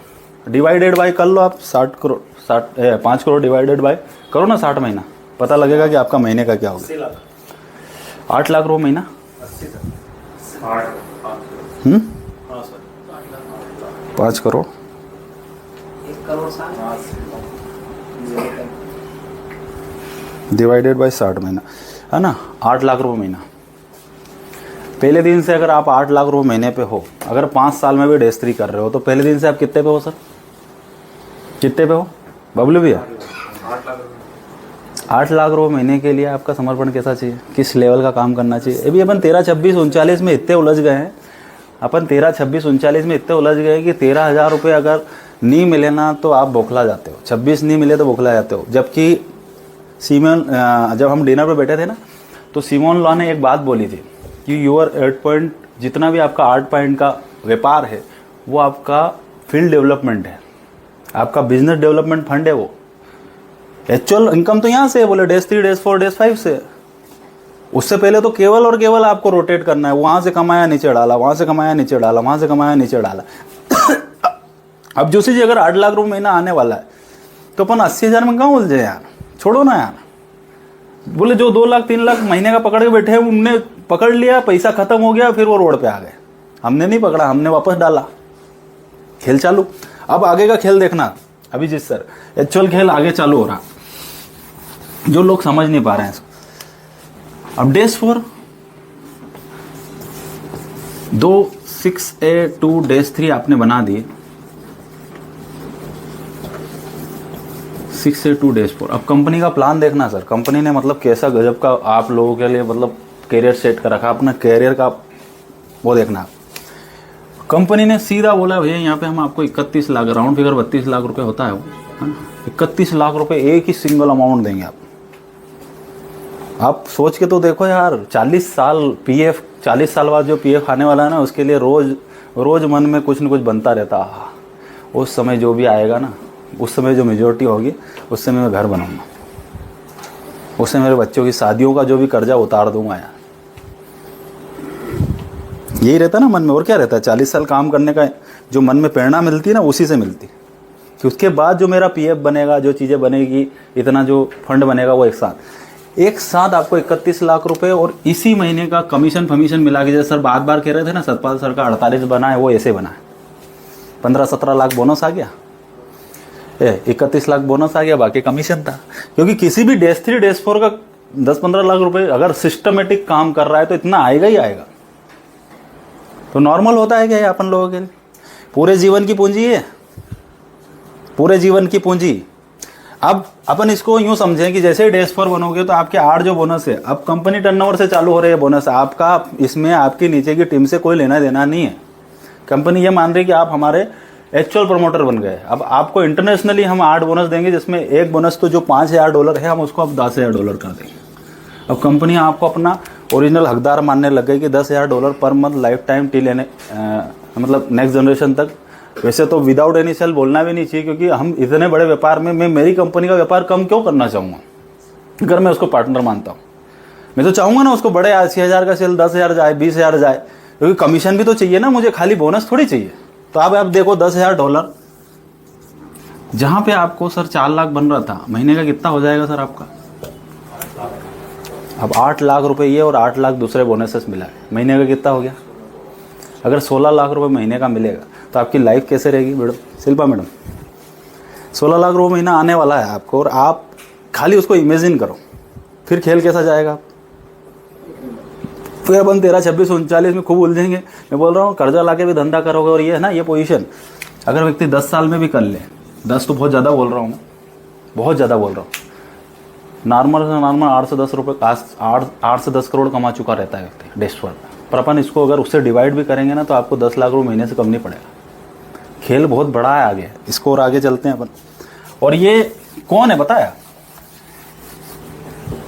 डिवाइडेड बाय कर लो आप, 5 करोड़ डिवाइडेड बाय करो ना 60 महीना, पता लगेगा कि आपका महीने का क्या होगा। 8 लाख रुपये महीना। 5 करोड़ 1 करोड़ डिवाइडेड बाय 60 महीना, है ना? 8 लाख रुपये महीना। पहले दिन से अगर आप 8 लाख रुपये महीने पे हो, अगर 5 साल में भी -3 कर रहे हो, तो पहले दिन से आप कितने पे हो सर? कितने पे हो बबलू भैया? 8 लाख रुपये महीने के लिए आपका समर्पण कैसा चाहिए? किस लेवल का काम करना चाहिए? अभी अपन 13, 26, 39 में इतने उलझ गए हैं, अपन 13, 26, 39 में इतने उलझ गए कि 13,000 रुपये अगर नहीं मिले ना तो आप बौखला जाते हो, 26 नहीं मिले तो बौखला जाते हो। जबकि जब हम डिनर पे बैठे थे ना, तो सिमोन लॉ ने एक बात बोली थी कि यूर 8 पॉइंट, जितना भी आपका 8 पॉइंट का व्यापार है वो आपका फील्ड डेवलपमेंट है, आपका बिजनेस डेवलपमेंट फंड है। वो एक्चुअल इनकम तो यहाँ से है, बोले -3, -4, -5 से। उससे पहले तो केवल और केवल आपको रोटेट करना है, वहां से कमाया नीचे डाला, वहां से कमाया नीचे डाला, वहां से कमाया नीचे डाला। अब जो चीज अगर 8 लाख रुपये महीना आने वाला है तो अपन 80,000 में कहाँ उलझे यार? छोड़ो ना यार। बोले जो 2 लाख 3 लाख महीने का पकड़ के बैठे हैं, उनने पकड़ लिया, पैसा खत्म हो गया, फिर वो रोड पे आ गए। हमने नहीं पकड़ा, हमने वापस डाला, खेल चालू। अब आगे का खेल देखना अभिजीत सर, एक्चुअल खेल आगे चालू हो रहा, जो लोग समझ नहीं पा रहे हैं इसको। अब डेज 4 2 6A 2 डेज 3 आपने बना दिए, 6A 2 डेज 4। अब कंपनी का प्लान देखना सर, कंपनी ने मतलब कैसा गजब का आप लोगों के लिए मतलब कैरियर सेट कर रखा, अपना कैरियर का वो देखना। कंपनी ने सीधा बोला भैया यहाँ पे हम आपको 31 लाख, राउंड फिगर 32 लाख रुपए होता है वो, है ना? 31 लाख रुपए एक ही सिंगल अमाउंट देंगे आप सोच के तो देखो यार, 40 साल पीएफ, 40 साल बाद जो पीएफ आने वाला है ना, उसके लिए रोज मन में कुछ न कुछ बनता रहता। उस समय जो भी आएगा ना, उस समय जो मेजोरिटी होगी, उस समय मैं घर बनाऊंगा, उस समय मेरे बच्चों की शादियों का जो भी कर्जा उतार दूंगा यार। यही रहता ना मन में, और क्या रहता है? 40 साल काम करने का जो मन में प्रेरणा मिलती है ना, उसी से मिलती कि उसके बाद जो मेरा पीएफ बनेगा, जो चीज़ें बनेगी, इतना जो फंड बनेगा, वो एक साथ आपको 31 लाख रुपए और इसी महीने का कमीशन फमीशन मिला के, जैसे सर बार बार कह रहे थे ना, सतपाल सर का 48 बना है, वो ऐसे बना है। 15-17 लाख बोनस आ गया, 31 लाख बोनस आ गया, बाकी कमीशन था। क्योंकि किसी भी डेज 3 डेज 4 का 10-15 लाख रुपए अगर सिस्टमेटिक काम कर रहा है तो इतना आएगा ही आएगा। तो नॉर्मल होता है क्या ये अपन लोगों के लिए? पूरे जीवन की पूंजी है, पूरे जीवन की पूंजी। अब अपन इसको यूं समझें कि जैसे ही डेज 4 बनोगे तो आपके 8 जो बोनस है, अब कंपनी टर्नओवर से चालू हो रहे हैं बोनस, आपका इसमें आपकी नीचे की टीम से कोई लेना देना नहीं है। कंपनी ये मान रही है कि आप हमारे एक्चुअल प्रमोटर बन गए। अब आपको इंटरनेशनली हम 8 बोनस देंगे, जिसमें एक बोनस तो जो $5,000 है, हम उसको अब $10,000 कर देंगे। अब कंपनी आपको अपना ओरिजिनल हकदार मानने लग गई कि $10,000 per month life time T लेने मतलब नेक्स्ट जनरेशन तक। वैसे तो विदाउट एनी सेल बोलना भी नहीं चाहिए, क्योंकि हम इतने बड़े व्यापार में मैं मेरी कंपनी का व्यापार कम क्यों करना चाहूँगा अगर मैं उसको पार्टनर मानता हूँ। मैं तो चाहूँगा ना उसको बड़े 6,000 का सेल 10,000 जाए, 20,000 जाए, क्योंकि कमीशन भी तो चाहिए ना मुझे, खाली बोनस थोड़ी चाहिए। तो आप देखो $10,000 जहाँ पे आपको सर 4 लाख बन रहा था, महीने का कितना हो जाएगा सर आपका? अब 8 लाख रुपए ये और 8 लाख दूसरे बोनसेस मिला है, महीने का कितना हो गया? अगर 16 लाख रुपए महीने का मिलेगा तो आपकी लाइफ कैसे रहेगी मैडम, शिल्पा मैडम? 16 लाख रुपए महीना आने वाला है आपको, और आप खाली उसको इमेजिन करो, फिर खेल कैसा जाएगा? फिर अपन 13, 26, 39 में खूब उलझेंगे। मैं बोल रहा हूँ कर्जा लाके भी धंधा करोगे, और ये है ना ये पोजीशन, अगर व्यक्ति 10 साल में भी कर ले, 10 तो बहुत ज़्यादा बोल रहा हूँ, बहुत ज़्यादा बोल रहा हूँ, नॉर्मल से नॉर्मल 8 से 10 रुपये 8 से 10 करोड़ कमा चुका रहता है व्यक्ति डेस्ट पर अपन इसको अगर उससे डिवाइड भी करेंगे ना तो आपको 10 लाख रुपये महीने से कम नहीं पड़ेगा। खेल बहुत बड़ा है आगे, इसको और आगे चलते हैं अपन। और ये कौन है बताया?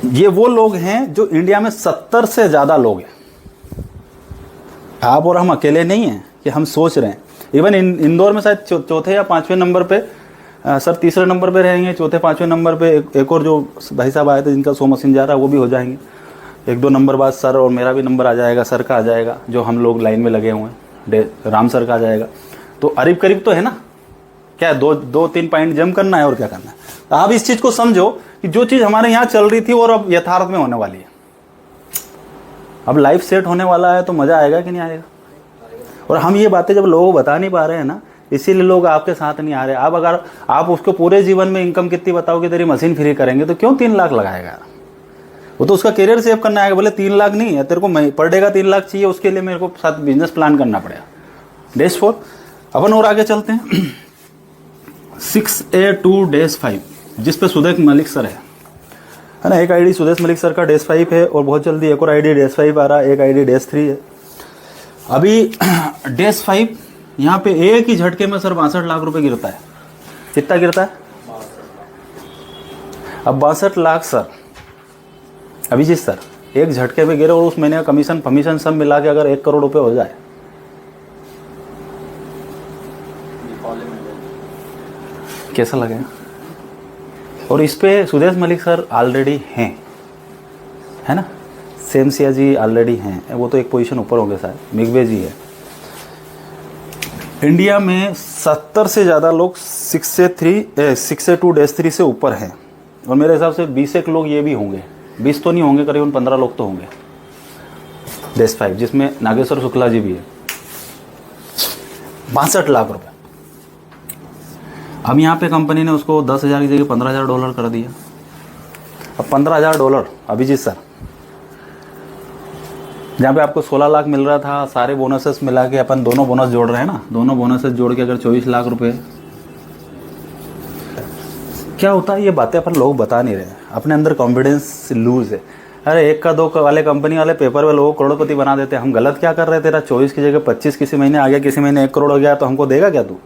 ये वो लोग हैं जो इंडिया में 70 से ज़्यादा लोग हैं। आप और हम अकेले नहीं हैं कि हम सोच रहे हैं। इवन इंदौर में शायद चौथे या 5वें नंबर पे, सर तीसरे नंबर पे रहेंगे, चौथे 5वें नंबर पे एक और जो भाई साहब आए थे जिनका 100 मशीन जा रहा है वो भी हो जाएंगे। 1-2 नंबर बाद सर और मेरा भी नंबर आ जाएगा, सर का आ जाएगा, जो हम लोग लाइन में लगे हुए हैं, राम सर का आ जाएगा। तो करीब करीब तो है ना, क्या 2-3 पॉइंट जम करना है और क्या करना है। तो आप इस चीज़ को समझो कि जो चीज़ हमारे यहाँ चल रही थी और अब यथार्थ में होने वाली है। अब लाइफ सेट होने वाला है तो मज़ा आएगा कि नहीं आएगा? और हम ये बातें जब लोगों को बता नहीं पा रहे हैं ना, इसीलिए लोग आपके साथ नहीं आ रहे। अब अगर आप उसको पूरे जीवन में इनकम कितनी बताओ कि तेरी मशीन फ्री करेंगे, तो क्यों 3 लाख लगाएगा? वो तो उसका करियर सेव करना है। बोले 3 लाख नहीं है तेरे को, पर डे का 3 लाख चाहिए, उसके लिए मेरे को साथ बिजनेस प्लान करना पड़ेगा। डेज 4 अपन और आगे चलते हैं। 6A to डेज 5 जिस पे सुदेश मलिक सर है ना। एक आईडी सुदेश मलिक सर का डेज 5 है, और बहुत जल्दी एक और आईडी डेज 5 आ रहा है, एक आईडी डेज 3 है। अभी डेज 5 यहाँ पे एक ही झटके में सर 62 लाख रुपए गिरता है। कितना गिरता है? अब 62 लाख सर अभिजीत सर एक झटके में गिरे, और उस महीने का कमीशन सब मिला के अगर 1 करोड़ रुपए हो जाए, कैसा लगेगा? और इस पे सुदेश मलिक सर ऑलरेडी हैं, है ना, सेमसिया जी ऑलरेडी हैं, वो तो एक पोजीशन ऊपर होंगे शायद, मिगवे जी है। इंडिया में 70 से ज़्यादा लोग 6A to डेज 3 से ऊपर हैं, और मेरे हिसाब से 20 एक लोग ये भी होंगे, 20 तो नहीं होंगे, करीबन 15 लोग तो होंगे डेज 5, जिसमें नागेश्वर शुक्ला जी भी है। 62 लाख रुपए। अब यहाँ पे कंपनी ने उसको 10,000 की जगह $15,000 कर दिया। अब $15,000 अभिजीत सर, जहाँ पे आपको 16 लाख मिल रहा था, सारे बोनसेस मिला के अपन दोनों बोनस जोड़ रहे हैं ना, दोनों बोनसेस जोड़ के अगर 24 लाख रुपए, क्या होता है? ये बातें अपन लोग बता नहीं रहे, अपने अंदर कॉन्फिडेंस लूज है। अरे 1 का 2 वाले कंपनी वाले पेपर में लोगों को करोड़पति बना देते हैं। हम गलत क्या कर रहे थे? तेरा 24 की जगह 25 किसी महीने आ गया, किसी महीने 1 करोड़ हो गया, तो हमको देगा क्या तू?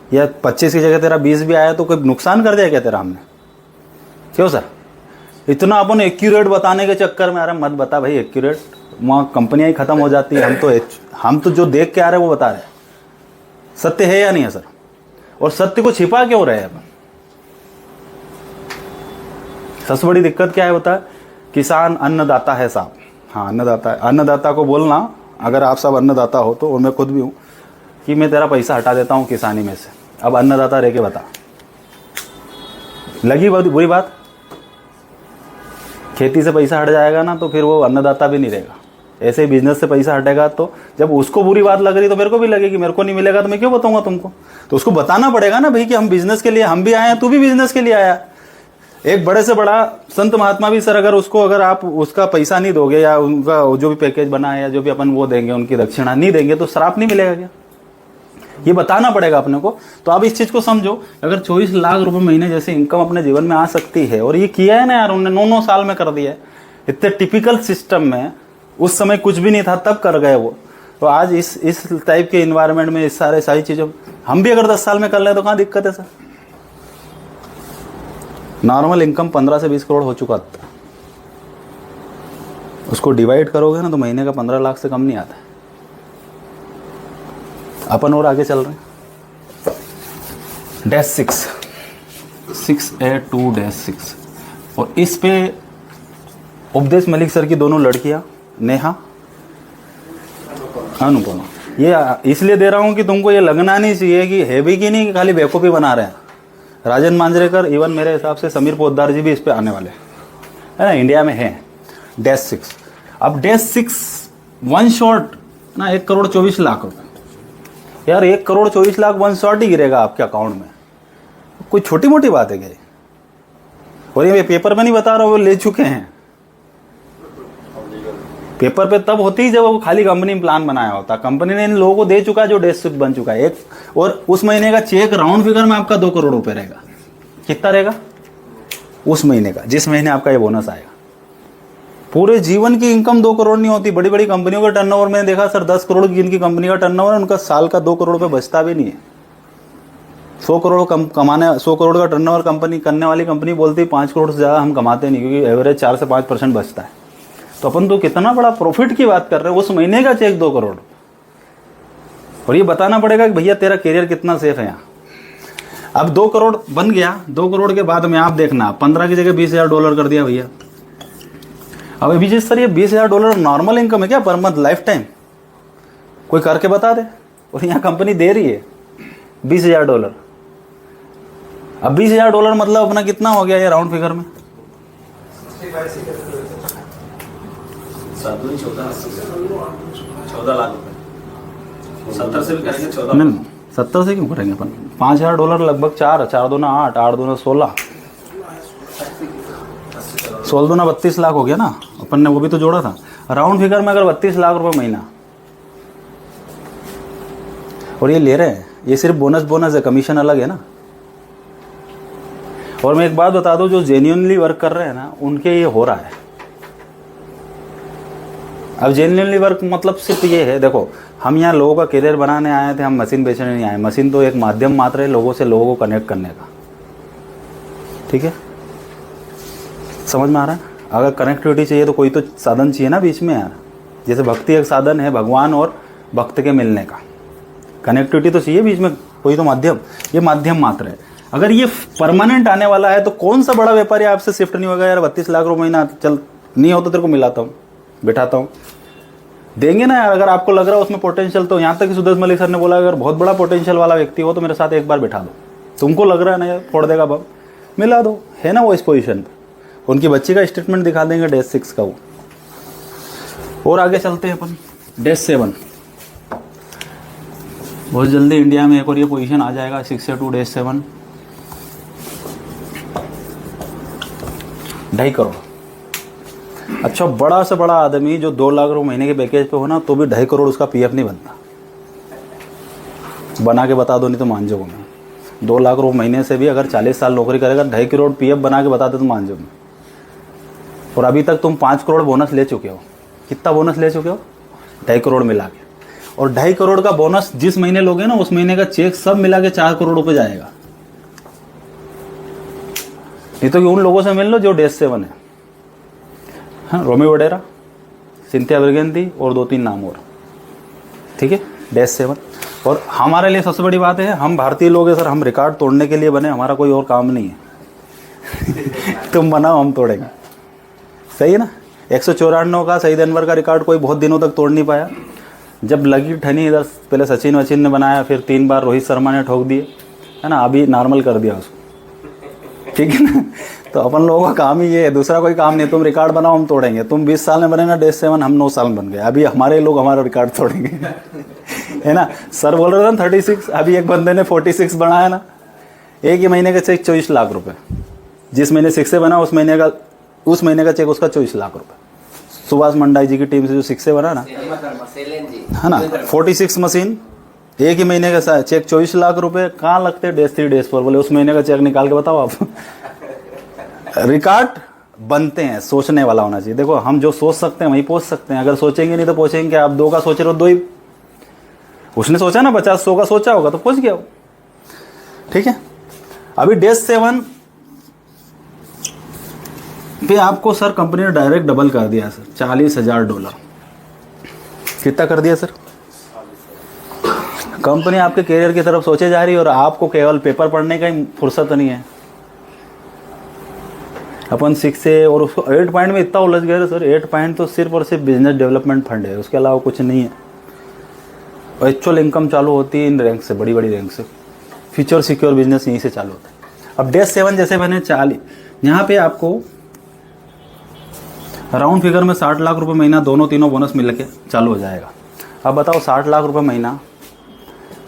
या 25 की जगह तेरा 20 भी आया तो कोई नुकसान कर दिया क्या तेरा हमने? क्यों सर? इतना अपन एक्यूरेट बताने के चक्कर में, अरे मत बता भाई एक्यूरेट, वहाँ कंपनियाँ ही खत्म हो जाती है। हम तो जो देख के आ रहे हैं वो बता रहे हैं, सत्य है या नहीं है सर? और सत्य को छिपा क्यों रहे हैं अपन? सबसे बड़ी दिक्कत क्या है बता? किसान अन्नदाता है साहब। हाँ अन्नदाता है। अन्नदाता को बोलना, अगर आप सब अन्नदाता हो तो, और मैं खुद भी हूँ, कि मैं तेरा पैसा हटा देता हूँ किसानी में से, अब अन्नदाता रह के बता, लगी बुरी बात? खेती से पैसा हट जाएगा ना तो फिर वो अन्नदाता भी नहीं रहेगा। ऐसे ही बिजनेस से पैसा हटेगा, तो जब उसको बुरी बात लग रही तो मेरे को भी लगेगी, मेरे को नहीं मिलेगा तो मैं क्यों बताऊंगा तुमको। तो उसको बताना पड़ेगा ना भाई कि हम बिजनेस के लिए हम भी आए हैं, तू भी बिजनेस के लिए आया। एक बड़े से बड़ा संत महात्मा भी सर अगर आप उसका पैसा नहीं दोगे या उनका जो भी पैकेज बना है या जो भी अपन वो देंगे उनकी दक्षिणा नहीं देंगे तो श्राप नहीं मिलेगा क्या? ये बताना पड़ेगा अपने को। तो आप इस चीज को समझो, अगर 24 लाख रुपए महीने जैसे इनकम अपने जीवन में आ सकती है, और ये किया है ना यार, उन्होंने 9 साल में कर दिया है। इतने टिपिकल सिस्टम में उस समय कुछ भी नहीं था, तब कर गए वो। तो आज इस टाइप के इन्वायरमेंट में इस सारी चीजों हम भी अगर 10 साल में कर ले तो कहाँ दिक्कत है सर। नॉर्मल इनकम 15 से 20 करोड़ हो चुका था, उसको डिवाइड करोगे ना तो महीने का 15 लाख से कम नहीं आता है। अपन और आगे चल रहे हैं। -6 6A2-6 और इस पे उपदेश मलिक सर की दोनों लड़कियां नेहा अनुपमा। ये इसलिए दे रहा हूं कि तुमको ये लगना नहीं चाहिए कि है भी कि नहीं, कि खाली बेवकूफ़ी बना रहे हैं। राजन मांजरेकर, इवन मेरे हिसाब से समीर पोद्दार जी भी इस पे आने वाले हैं, है ना, इंडिया में है। -6 अब -6 वन शॉट ना 1,24,00,000 रुपए। यार 1,24,00,000 वन शॉट ही गिरेगा आपके अकाउंट में, कोई छोटी मोटी बात है क्या? और ये पेपर में नहीं बता रहा हूँ, वो ले चुके हैं। पेपर पे तब होती ही जब वो खाली कंपनी प्लान बनाया होता, कंपनी ने इन लोगों को दे चुका है जो -6 बन चुका है। एक और उस महीने का चेक राउंड फिगर में आपका 2 करोड़ रुपए रहेगा। कितना रहेगा उस महीने का, जिस महीने आपका ये बोनस आएगा? पूरे जीवन की इनकम 2 करोड़ नहीं होती। बड़ी बड़ी कंपनियों का टर्नओवर मैंने देखा सर, 10 करोड़ की इनकी कंपनी का टर्नओवर है, उनका साल का 2 करोड़ रुपए बचता भी नहीं है। 100 करोड़ कमाने 100 करोड़ का टर्नओवर कंपनी करने वाली कंपनी बोलती है 5 करोड़ से ज़्यादा हम कमाते नहीं, क्योंकि एवरेज 4 से 5% बचता है। तो अपन तो कितना बड़ा प्रॉफिट की बात कर रहे हैं, उस महीने का चेक 2 करोड़। और ये बताना पड़ेगा कि भैया तेरा करियर कितना सेफ है यहाँ। अब 2 करोड़ बन गया, 2 करोड़ के बाद में आप देखना 15 की जगह $20,000 कर दिया भैया। अब अभिजीत सर ये $20,000 नॉर्मल इनकम है क्या पर मंथ, लाइफ टाइम? कोई करके बता दे। और यहाँ कंपनी दे रही है $20,000। अब $20,000 मतलब अपना कितना हो गया ये राउंड फिगर में? 14 लाख रुपए। 70 से भी करेंगे 14। नहीं 70 से क्यों करेंगे अपन? $5,000 लगभग 4 दूना 8, 8 दूना 16, 16 दूना 32 लाख हो गया ना। अपन ने वो भी तो जोड़ा था। राउंड फिगर में अगर 32 लाख रुपए महीना, और ये ले रहे हैं, ये सिर्फ बोनस है, कमीशन अलग है ना। और मैं एक बात बता दूं, जो जेन्युइनली वर्क कर रहे हैं ना उनके ये हो रहा है। अब जेन्युइनली वर्क मतलब सिर्फ ये है, देखो हम यहाँ लोगों का करियर बनाने आए थे, हम मशीन बेचने नहीं आए। मशीन तो एक माध्यम मात्र है लोगों को कनेक्ट करने का, ठीक है, समझ में आ रहा है? अगर कनेक्टिविटी चाहिए तो कोई तो साधन चाहिए ना बीच में यार। जैसे भक्ति एक साधन है भगवान और भक्त के मिलने का, कनेक्टिविटी तो चाहिए बीच में, कोई तो माध्यम। ये माध्यम मात्र है। अगर ये परमानेंट आने वाला है तो कौन सा बड़ा व्यापारी आपसे शिफ्ट नहीं होगा यार? 32 लाख रुपये महीना, चल नहीं हो तो तेरे को मिलाता हूँ, बिठाता हूँ, देंगे ना यार। अगर आपको लग रहा है उसमें पोटेंशियल, तो यहाँ तक कि सुदेश मलिक सर ने बोला अगर बहुत बड़ा पोटेंशियल वाला व्यक्ति हो तो मेरे साथ एक बार बिठा दो। तुमको लग रहा है ना यार फोड़ देगा बाप, मिला दो, है ना वो इस पोजीशन पे। उनकी बच्ची का स्टेटमेंट दिखा देंगे -6 का वो। और आगे चलते हैं अपन -7। बहुत जल्दी इंडिया में एक और ये पोजीशन आ जाएगा 6A2-7, 2.5 करोड़। अच्छा, बड़ा से बड़ा आदमी जो 2 लाख रुपये महीने के पैकेज पे हो ना, तो भी 2.5 करोड़ उसका पीएफ नहीं बनता। बना के बता दो, नहीं तो मान जाऊँ मैं। 2 लाख रुपये महीने से भी अगर 40 साल नौकरी करेगा, 2.5 करोड़ पीएफ बना के बता दो तो मान जाऊँ मैं। और अभी तक तुम 5 करोड़ बोनस ले चुके हो। कितना बोनस ले चुके हो? 2.5 करोड़ मिला के। और 2.5 करोड़ का बोनस जिस महीने लोगे ना, उस महीने का चेक सब मिला के 4 करोड़ रुपये जाएगा। नहीं तो कि उन लोगों से मिल लो जो -7 है। हाँ, रोमी वडेरा, सिंथिया विर्गेंदी और 2-3 नाम और, ठीक है, -7। और हमारे लिए सबसे बड़ी बात है, हम भारतीय लोग हैं सर, हम रिकॉर्ड तोड़ने के लिए बने, हमारा कोई और काम नहीं है। तुम बनाओ, हम तोड़ेंगे, सही है ना। 194 का सईद अनवर का रिकॉर्ड कोई बहुत दिनों तक तोड़ नहीं पाया। जब लगी ठनी इधर, पहले सचिन वचिन ने बनाया, फिर 3 बार रोहित शर्मा ने ठोक दिए, है ना, अभी नॉर्मल कर दिया उसको, ठीक है ना। तो अपन लोगों का काम ही ये है, दूसरा कोई काम नहीं है। तुम रिकॉर्ड बनाओ, हम तोड़ेंगे। तुम 20 साल में बने ना डेज 7, हम 9 साल में बन गए। अभी हमारे लोग हमारा रिकॉर्ड तोड़ेंगे है ना। सर बोल रहे थे 36, अभी एक बंदे ने 46 बनाया ना। एक ही महीने का चेक 24 लाख रुपए, जिस महीने 6 से बना उस महीने का चेक उसका 24 लाख रुपए। सुभाष मंडाई जी की टीम से जो 6 से बना ना, है ना, 46 मशीन, एक ही महीने का चेक 24 लाख रुपए। कहाँ लगते डेज 3 डेज 4? बोले उस महीने का चेक निकाल के बताओ आप रिकॉर्ड बनते हैं, सोचने वाला होना चाहिए। देखो हम जो सोच सकते हैं वही पहुंच सकते हैं, अगर सोचेंगे नहीं तो पहुंचेंगे क्या? आप 2 का सोच रहे हो, 2 ही उसने सोचा ना, 50-100 का सोचा होगा तो पहुंच गया वो। ठीक है, अभी डेज 7 पे आपको सर कंपनी ने डायरेक्ट डबल कर दिया सर, $40,000। कितना कर दिया सर? कंपनी आपके करियर की तरफ सोचे जा रही है और आपको केवल पेपर पढ़ने का ही फुर्सत नहीं है। अपन 6 से और उसको 8 पॉइंट में इतना उलझ गए सर। 8 पॉइंट तो सिर्फ और सिर्फ बिजनेस डेवलपमेंट फंड है, उसके अलावा कुछ नहीं है। और एक्चुअल इनकम चालू होती है इन रैंक से, बड़ी बड़ी रैंक से। फ्यूचर सिक्योर बिजनेस यहीं से चालू होता है। अब डेज 7 जैसे मैंने 40, यहाँ पे आपको राउंड फिगर में 60 लाख रुपए महीना, दोनों तीनों बोनस मिल के चालू हो जाएगा। अब बताओ 60 लाख रुपए महीना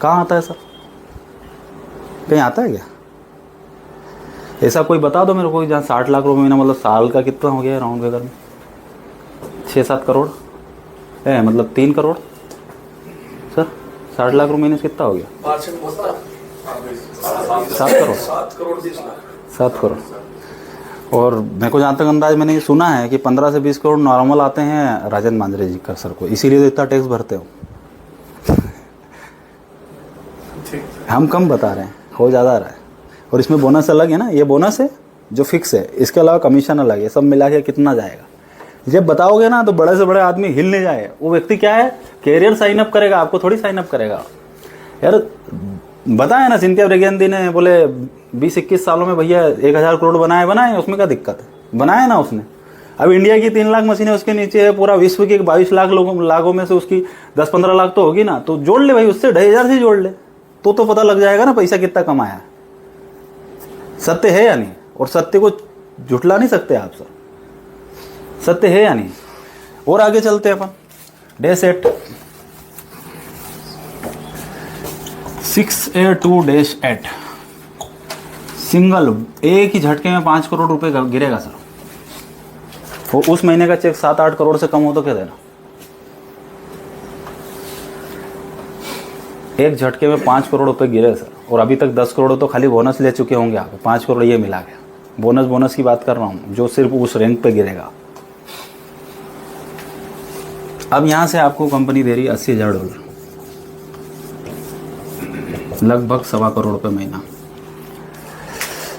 कहाँ आता है सर? कहीं आता है क्या? ऐसा कोई बता दो मेरे को, जहाँ 60 लाख रुपए महीना मतलब साल का कितना हो गया राउंड फिगर में? 6-7 करोड़ है, मतलब 3 करोड़ सर। 60 लाख रुपए महीने से कितना हो गया? 7 करोड़ 7 करोड़। और मेरे को जहाँ तक अंदाज मैंने सुना है कि 15 से 20 करोड़ नॉर्मल आते हैं राजन मांजरे जी का सर को, इसीलिए तो इतना टैक्स भरते हो। हम कम बता रहे हैं, हो ज़्यादा रहा है। और इसमें बोनस अलग है ना, ये बोनस है जो फिक्स है, इसके अलावा कमीशन अलग है। सब मिला के कितना जाएगा जब बताओगे ना, तो बड़े से बड़े आदमी हिल नहीं जाए। वो व्यक्ति क्या है, कैरियर साइन अप करेगा, आपको थोड़ी साइन अप करेगा यार। बताया ना सिंथिया ब्रेगेंदी ने, बोले 20-21 सालों में भैया 1000 करोड़ बनाए, उसमें क्या दिक्कत है? बनाया ना उसने। अब इंडिया की 3 लाख मशीनें उसके नीचे है, पूरा विश्व के 22 लाख लाखों में से उसकी 10-15 लाख तो होगी ना, तो जोड़ ले भाई, उससे 2,500 से जोड़ ले, तो पता लग जाएगा ना पैसा कितना कमाया। सत्य है या नहीं? और सत्य को झुटला नहीं सकते आप सर, सत्य है या नहीं? और आगे चलते हैं अपन। डेज 8 6A2-8 सिंगल, एक ही झटके में 5 करोड़ रुपए गिरेगा सर। और उस महीने का चेक 7-8 करोड़ से कम हो तो क्या देना? एक झटके में 5 करोड़ रुपए गिरे सर। और अभी तक 10 करोड़ तो खाली बोनस ले चुके होंगे आप, 5 करोड़ ये मिला गया। बोनस की बात कर रहा हूँ, जो सिर्फ उस रैंक पे गिरेगा। अब यहां से आपको कंपनी दे रही है $80,000, लगभग 1.25 करोड़ रुपए महीना।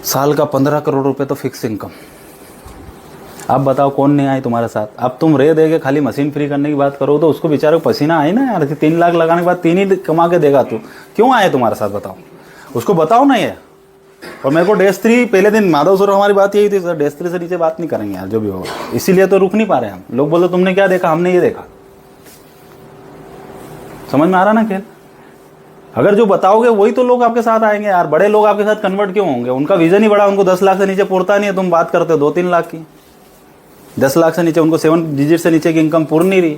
साल का 15 करोड़ रुपए तो फिक्स इनकम। अब बताओ कौन नहीं आए तुम्हारे साथ? अब तुम रे दे के खाली मशीन फ्री करने की बात करो तो उसको बेचारे को पसीना आए ना यार। 3 लाख लगाने के बाद 3 ही कमा के देगा, तू क्यों आए तुम्हारे साथ? बताओ, उसको बताओ ना ये। और मेरे को डेज 3 पहले दिन माधव सर हमारी बात यही थी सर, डेज 3 से नीचे बात नहीं करेंगे यार, जो भी होगा। इसीलिए तो रुक नहीं पा रहे हम लोग। बोलते तुमने क्या देखा, हमने ये देखा। समझ में आ रहा ना खेल? अगर जो बताओगे वही तो लोग आपके साथ आएंगे यार। बड़े लोग आपके साथ कन्वर्ट क्यों होंगे? उनका विजन ही बड़ा, उनको 10 लाख से नीचे पूरता नहीं है। तुम बात करते हो 2-3 लाख की, 10 लाख से नीचे उनको 7 डिजिट से नीचे की इनकम पूर नहीं रही।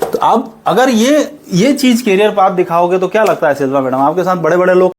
तो अब अगर ये चीज कैरियर पाथ दिखाओगे तो क्या लगता है सिल्वा मैडम, आपके साथ बड़े बड़े लोग